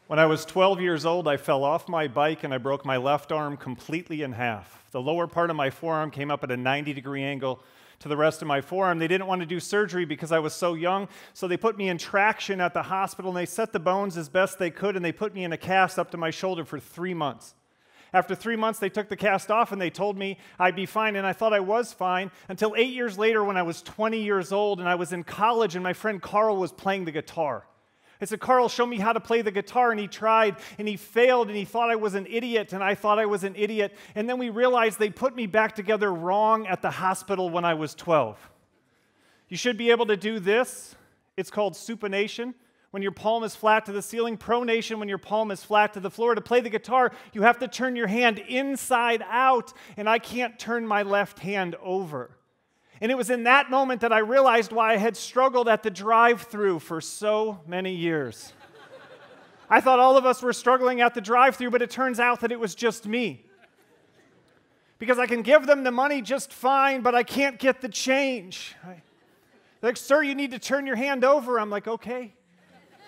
When I was 12 years old, I fell off my bike and I broke my left arm completely in half. The lower part of my forearm came up at a 90-degree angle to the rest of my forearm. They didn't want to do surgery because I was so young, so they put me in traction at the hospital, and they set the bones as best they could, and they put me in a cast up to my shoulder for 3 months. After 3 months, they took the cast off, and they told me I'd be fine, and I thought I was fine, until 8 years later when I was 20 years old, and I was in college, and my friend Carl was playing the guitar. I said, Carl, show me how to play the guitar, and he tried, and he failed, and he thought I was an idiot, and I thought I was an idiot, and then we realized they put me back together wrong at the hospital when I was 12. You should be able to do this. It's called supination, when your palm is flat to the ceiling, pronation when your palm is flat to the floor. To play the guitar, you have to turn your hand inside out, and I can't turn my left hand over. And it was in that moment that I realized why I had struggled at the drive-thru for so many years. I thought all of us were struggling at the drive-thru, but it turns out that it was just me. Because I can give them the money just fine, but I can't get the change. They're like, sir, you need to turn your hand over. I'm like, okay.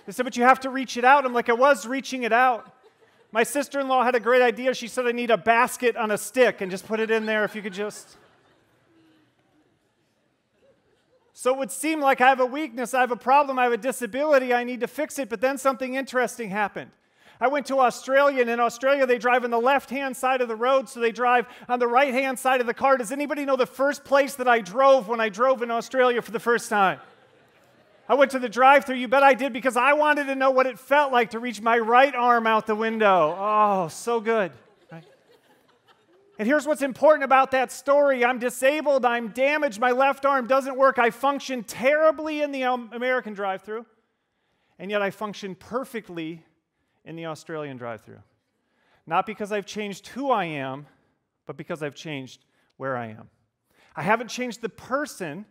They said, but you have to reach it out. I'm like, I was reaching it out. My sister-in-law had a great idea. She said, I need a basket on a stick, and just put it in there if you could just... So it would seem like I have a weakness, I have a problem, I have a disability, I need to fix it, but then something interesting happened. I went to Australia, and in Australia they drive on the left-hand side of the road, so they drive on the right-hand side of the car. Does anybody know the first place that I drove when I drove in Australia for the first time? I went to the drive-thru, you bet I did, because I wanted to know what it felt like to reach my right arm out the window. Oh, so good. And here's what's important about that story. I'm disabled, I'm damaged, my left arm doesn't work. I function terribly in the American drive-thru, and yet I function perfectly in the Australian drive-thru. Not because I've changed who I am, but because I've changed where I am. I haven't changed the person,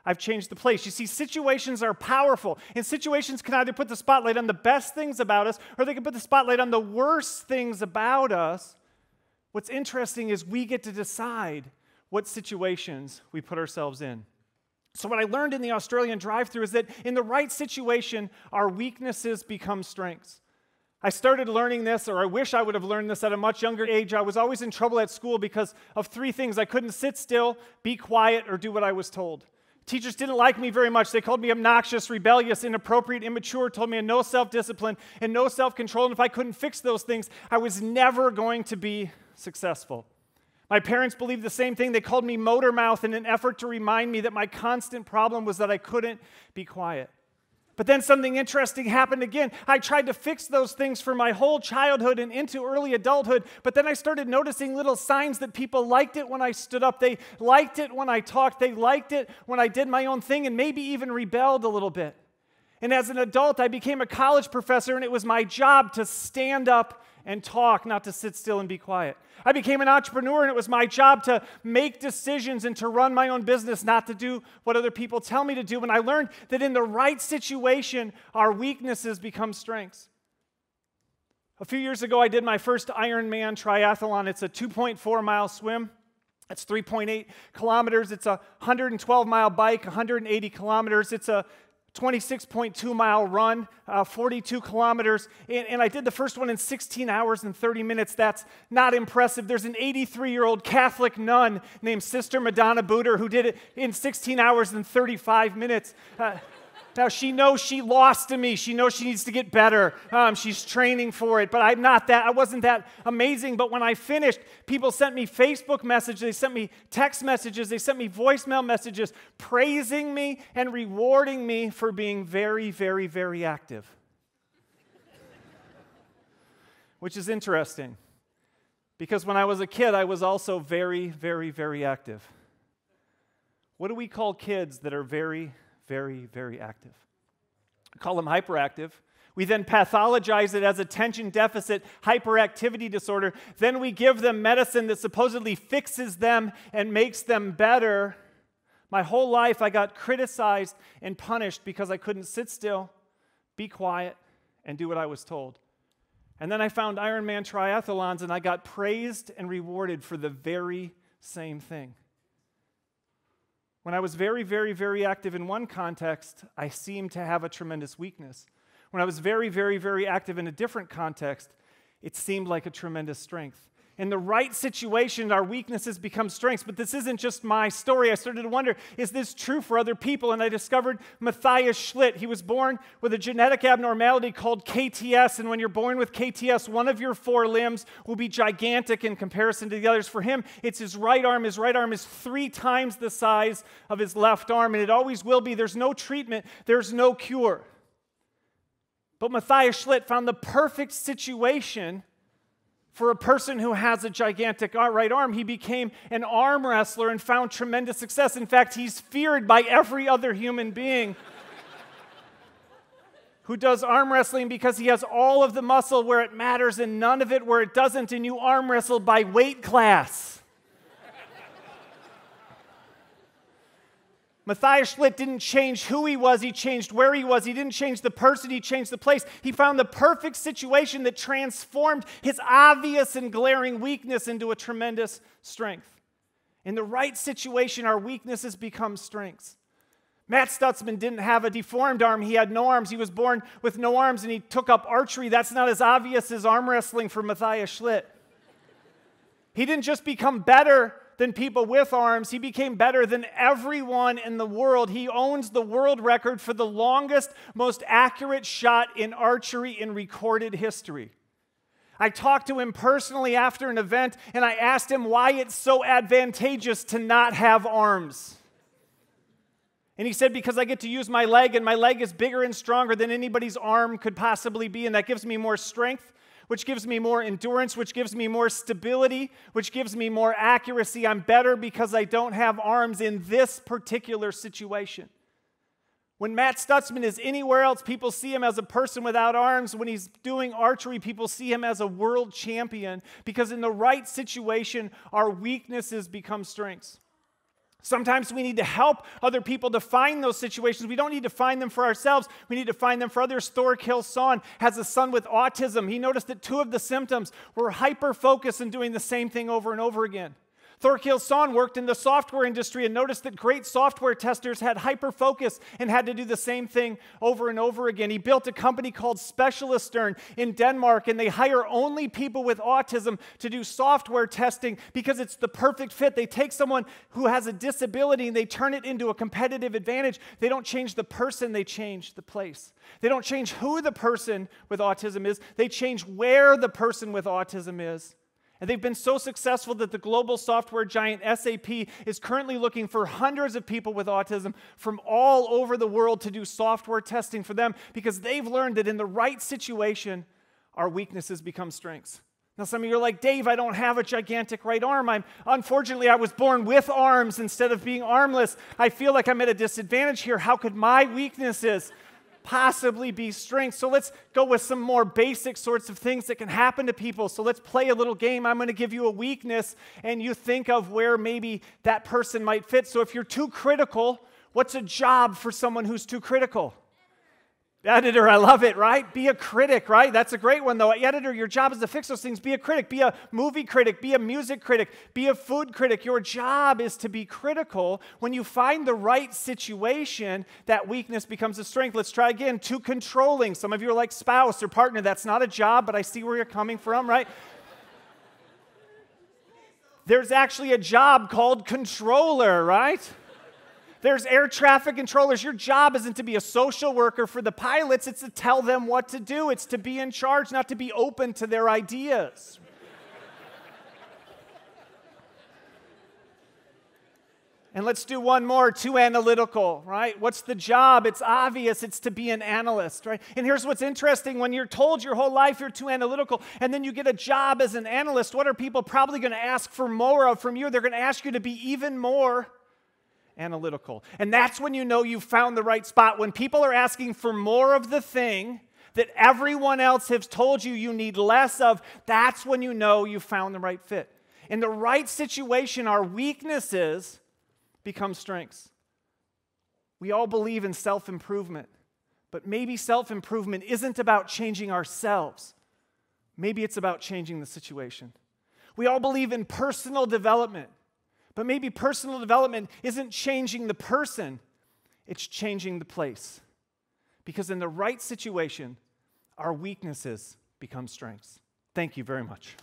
I've changed the place. You see, situations are powerful, and situations can either put the spotlight on the best things about us, or they can put the spotlight on the worst things about us. What's interesting is we get to decide what situations we put ourselves in. So what I learned in the Australian drive-thru is that in the right situation, our weaknesses become strengths. I started learning this, or I wish I would have learned this at a much younger age. I was always in trouble at school because of 3 things. I couldn't sit still, be quiet, or do what I was told. Teachers didn't like me very much. They called me obnoxious, rebellious, inappropriate, immature, told me I had no self-discipline and no self-control, and if I couldn't fix those things, I was never going to be successful. My parents believed the same thing. They called me motor mouth in an effort to remind me that my constant problem was that I couldn't be quiet. But then something interesting happened again. I tried to fix those things for my whole childhood and into early adulthood, but then I started noticing little signs that people liked it when I stood up. They liked it when I talked. They liked it when I did my own thing, and maybe even rebelled a little bit. And as an adult, I became a college professor, and it was my job to stand up and talk, not to sit still and be quiet. I became an entrepreneur, and it was my job to make decisions and to run my own business, not to do what other people tell me to do. And I learned that in the right situation, our weaknesses become strengths. A few years ago, I did my first Ironman triathlon. It's a 2.4-mile swim. That's 3.8 kilometers. It's a 112-mile bike, 180 kilometers. It's a 26.2-mile run, 42 kilometers, and I did the first one in 16 hours and 30 minutes. That's not impressive. There's an 83-year-old Catholic nun named Sister Madonna Booter who did it in 16 hours and 35 minutes. Now, she knows she lost to me. She knows she needs to get better. She's training for it, but I wasn't that amazing. But when I finished, people sent me Facebook messages. They sent me text messages. They sent me voicemail messages praising me and rewarding me for being very, very, very active. Which is interesting, because when I was a kid, I was also very, very, very active. What do we call kids that are very, very, very active? We call them hyperactive. We then pathologize it as attention deficit hyperactivity disorder. Then we give them medicine that supposedly fixes them and makes them better. My whole life I got criticized and punished because I couldn't sit still, be quiet, and do what I was told. And then I found Ironman triathlons, and I got praised and rewarded for the very same thing. When I was very, very, very active in one context, I seemed to have a tremendous weakness. When I was very, very, very active in a different context, it seemed like a tremendous strength. In the right situation, our weaknesses become strengths. But this isn't just my story. I started to wonder, is this true for other people? And I discovered Matthias Schlitt. He was born with a genetic abnormality called KTS. And when you're born with KTS, one of your 4 limbs will be gigantic in comparison to the others. For him, it's his right arm. His right arm is 3 times the size of his left arm. And it always will be. There's no treatment. There's no cure. But Matthias Schlitt found the perfect situation for a person who has a gigantic right arm. He became an arm wrestler and found tremendous success. In fact, he's feared by every other human being who does arm wrestling because he has all of the muscle where it matters and none of it where it doesn't, and you arm wrestle by weight class. Matthias Schlitt didn't change who he was, he changed where he was. He didn't change the person, he changed the place. He found the perfect situation that transformed his obvious and glaring weakness into a tremendous strength. In the right situation, our weaknesses become strengths. Matt Stutzman didn't have a deformed arm, he had no arms. He was born with no arms and he took up archery. That's not as obvious as arm wrestling for Matthias Schlitt. He didn't just become better than people with arms, he became better than everyone in the world. He owns the world record for the longest, most accurate shot in archery in recorded history. I talked to him personally after an event, and I asked him why it's so advantageous to not have arms. And he said, because I get to use my leg, and my leg is bigger and stronger than anybody's arm could possibly be, and that gives me more strength, which gives me more endurance, which gives me more stability, which gives me more accuracy. I'm better because I don't have arms in this particular situation. When Matt Stutzman is anywhere else, people see him as a person without arms. When he's doing archery, people see him as a world champion because in the right situation, our weaknesses become strengths. Sometimes we need to help other people to find those situations. We don't need to find them for ourselves. We need to find them for others. Thorkill Son has a son with autism. He noticed that 2 of the symptoms were hyper-focus and doing the same thing over and over again. Thorkill Son worked in the software industry and noticed that great software testers had hyper-focus and had to do the same thing over and over again. He built a company called Specialistern in Denmark, and they hire only people with autism to do software testing because it's the perfect fit. They take someone who has a disability and they turn it into a competitive advantage. They don't change the person, they change the place. They don't change who the person with autism is, they change where the person with autism is. And they've been so successful that the global software giant SAP is currently looking for hundreds of people with autism from all over the world to do software testing for them because they've learned that in the right situation, our weaknesses become strengths. Now, some of you are like, Dave, I don't have a gigantic right arm. Unfortunately, I was born with arms instead of being armless. I feel like I'm at a disadvantage here. How could my weaknesses possibly be strengths? So let's go with some more basic sorts of things that can happen to people. So let's play a little game. I'm going to give you a weakness, and you think of where maybe that person might fit. So if you're too critical, what's a job for someone who's too critical? Editor, I love it, right? Be a critic, right? That's a great one, though. Editor, your job is to fix those things. Be a critic. Be a movie critic. Be a music critic. Be a food critic. Your job is to be critical. When you find the right situation, that weakness becomes a strength. Let's try again. Too controlling. Some of you are like spouse or partner. That's not a job, but I see where you're coming from, right? There's actually a job called controller, right? There's air traffic controllers. Your job isn't to be a social worker for the pilots. It's to tell them what to do. It's to be in charge, not to be open to their ideas. And let's do one more, too analytical, right? What's the job? It's obvious. It's to be an analyst, right? And here's what's interesting. When you're told your whole life you're too analytical, and then you get a job as an analyst, what are people probably going to ask for more of from you? They're going to ask you to be even more analytical. And that's when you know you've found the right spot. When people are asking for more of the thing that everyone else has told you you need less of, that's when you know you've found the right fit. In the right situation, our weaknesses become strengths. We all believe in self-improvement, but maybe self-improvement isn't about changing ourselves. Maybe it's about changing the situation. We all believe in personal development, but maybe personal development isn't changing the person, it's changing the place. Because in the right situation, our weaknesses become strengths. Thank you very much.